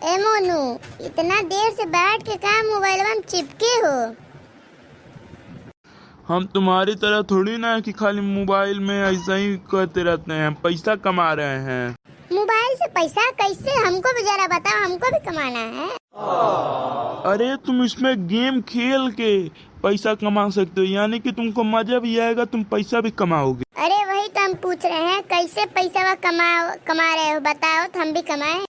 ए मोनू, इतना देर से बैठ के क्या मोबाइल में चिपके हो? हम तुम्हारी तरह थोड़ी ना है कि खाली मोबाइल में ऐसा ही करते रहते हैं। पैसा कमा रहे हैं। मोबाइल से पैसा कैसे? हमको भी जरा बताओ, हमको भी कमाना है। अरे तुम इसमें गेम खेल के पैसा कमा सकते हो, यानी कि तुमको मजा भी आएगा, तुम पैसा भी कमाओगे। अरे वही तो हम पूछ रहे हैं, कैसे पैसा कमा रहे हो, बताओ तो हम भी कमाए।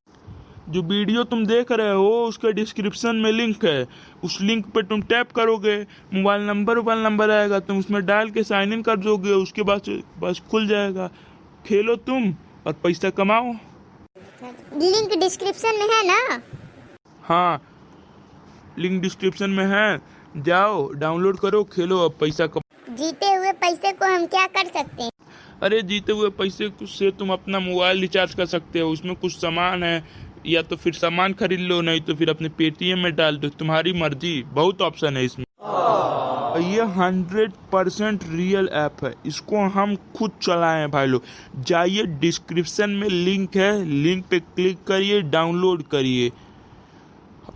जो वीडियो तुम देख रहे हो उसके डिस्क्रिप्शन में लिंक है। उस लिंक पे तुम टैप करोगे, मोबाइल नंबर आएगा, तुम उसमें डाल के साइन इन कर दोगे, उसके बाद बस खुल जाएगा। खेलो तुम और पैसा कमाओ। लिंक डिस्क्रिप्शन में है ना? हाँ, लिंक डिस्क्रिप्शन में है, जाओ डाउनलोड करो, खेलो और पैसा कमाओ। जीते हुए पैसे को हम क्या कर सकते हैं? अरे जीते हुए पैसे से तुम अपना मोबाइल रिचार्ज कर सकते हो। उसमें कुछ सामान है, या तो फिर सामान खरीद लो, नहीं तो फिर अपने पेटीएम में डाल दो, तुम्हारी मर्जी। बहुत ऑप्शन है इसमें। ये 100% रियल ऐप है, इसको हम खुद चलाए हैं भाई लोग। जाइए, डिस्क्रिप्शन में लिंक है, लिंक पे क्लिक करिए, डाउनलोड करिए।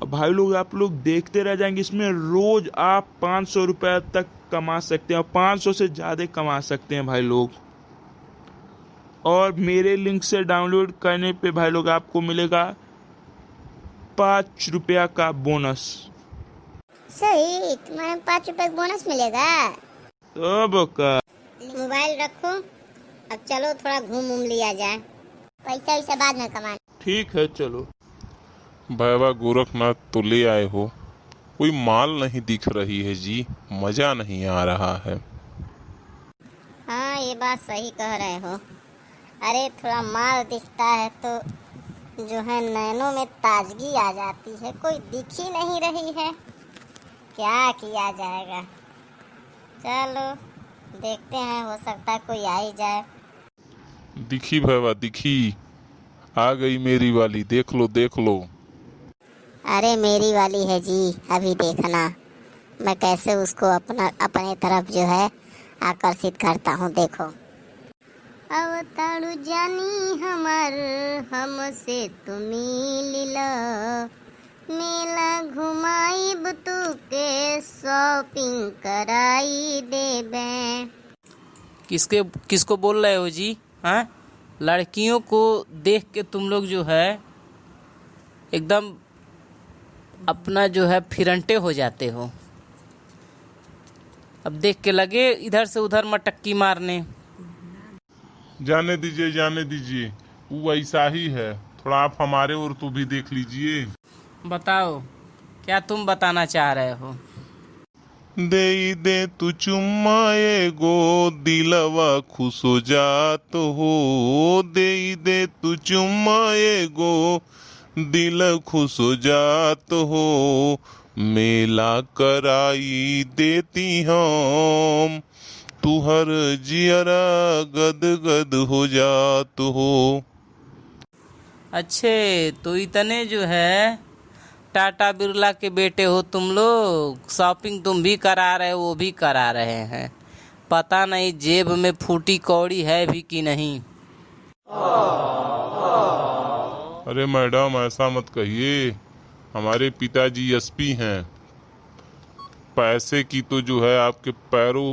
भाई लोग आप लोग देखते रह जाएंगे। इसमें रोज आप 500 रुपए तक कमा सकते हैं, और 500 से ज़्यादा कमा सकते हैं भाई लोग। और मेरे लिंक से डाउनलोड करने पे भाई लोग आपको मिलेगा 5 रुपया का बोनस। सही, तुम्हारे 5 रुपए बोनस मिलेगा। तो का मोबाइल रखो, अब चलो थोड़ा घूम लिया जाए, पैसा वैसा बाद में कमाना। ठीक है, चलो। बाबा गोरखनाथ तो ले आए हो, कोई माल नहीं दिख रही है जी, मजा नहीं आ रहा है। हाँ, ये बात सही कह रहे हो। अरे थोड़ा माल दिखता है तो जो है नैनों में ताजगी आ जाती है। कोई दिख ही नहीं रही है, क्या किया जाएगा। चलो देखते हैं, हो सकता है कोई आ ही जाए। दिखी बाबा दिखी, आ गई मेरी वाली, देख लो देख लो। अरे मेरी वाली है जी, अभी देखना मैं कैसे उसको अपने तरफ जो है आकर्षित करता हूँ। देखो, अवतारू जानी हमर, हमसे तुमी लीला, मेला घुमाइब तू के, शॉपिंग कराई देबे। किसको बोल रहे हो जी? हाँ, लड़कियों को देख के तुम लोग जो है एकदम अपना जो है फिरंटे हो जाते हो। अब देख के लगे इधर से उधर मटक्की मारने। जाने दीजिए, वो ऐसा ही है। थोड़ा आप हमारे और तो भी देख लीजिए। बताओ, क्या तुम बताना चाह रहे हो? दे तू चुम्मा एगो, दिलवा खुश हो जात हो। दे तू चुम्मा एगो, दिल खुश हो जात हो। मेला कराई देती हम, तुहर जियरा गद गद हो जात हो। अच्छे, तो इतने जो है टाटा बिरला के बेटे हो तुम लोग। शॉपिंग तुम भी करा रहे हो, वो भी करा रहे हैं। पता नहीं जेब में फूटी कौड़ी है भी कि नहीं। अरे मैडम ऐसा मत कहिए, हमारे पिताजी एसपी हैं। पैसे की तो जो है आपके पैरों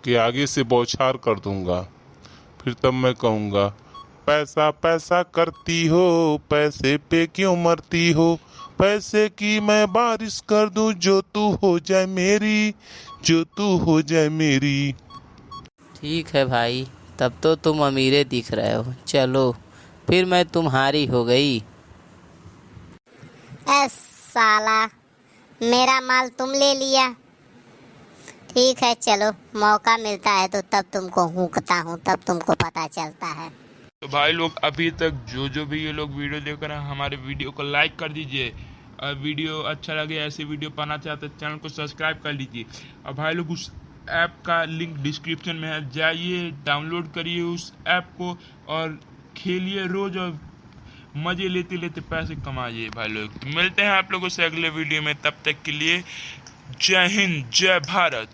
के आगे से बौछार कर दूंगा, फिर तब मैं कहूँगा पैसा पैसा करती हो, पैसे पे क्यों मरती हो। पैसे की मैं बारिश कर दूं, जो तू हो जाए मेरी, जो तू हो जाए मेरी। ठीक है भाई, तब तो तुम अमीरे दिख रहे हो। चलो फिर मैं तुम्हारी हो गई। साला, मेरा माल तुम ले लिया। ठीक है, चलो मौका मिलता है तो तब तुमको हुकता हूँ, तब तुमको पता चलता है। तो भाई लोग अभी तक जो भी ये लोग वीडियो देख रहे हैं, हमारे वीडियो को लाइक कर दीजिए। और वीडियो अच्छा लगे, ऐसे वीडियो पाना चाहते हैं, चैनल को सब्सक्राइब कर लीजिए। और भाई लोग उस ऐप का लिंक डिस्क्रिप्शन में है, जाइए डाउनलोड करिए उस ऐप को और खेलिए रोज, और मजे लेते लेते पैसे कमाइए। भाई लोग मिलते हैं आप लोगों से अगले वीडियो में, तब तक के लिए जय हिंद, जय भारत।